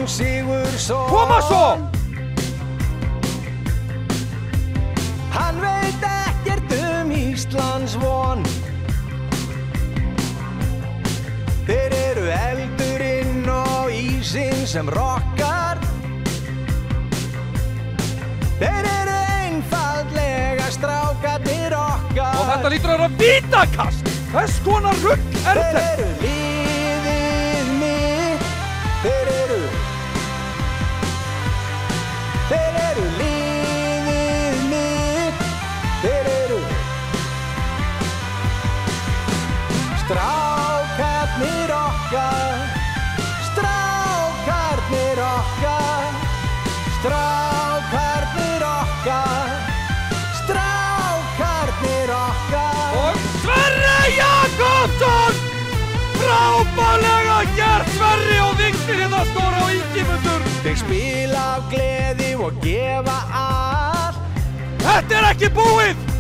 Jón Sigurðsson. Koma svo! Hann veit ekkert Íslands von. Þeir eru eldurinn og ísinn sem rokkar. Þeir eru einfaldlega strákarnir okkar. Og þetta lítur að vera vítakast! Hvers konar rugg er þetta? Þeir eru liðið mitt. Þeir eru liðið mitt. Þeir eru strákarnir okkar. Strákarnir okkar. Strákarnir okkar. Strákarnir okkar. Og Sverrir Jakobsson! Frábærlega gert Sverrir og Vigni hérna skora á Ingimundur. Þeir spila af gleði og gefa allt. Þetta er ekki búið!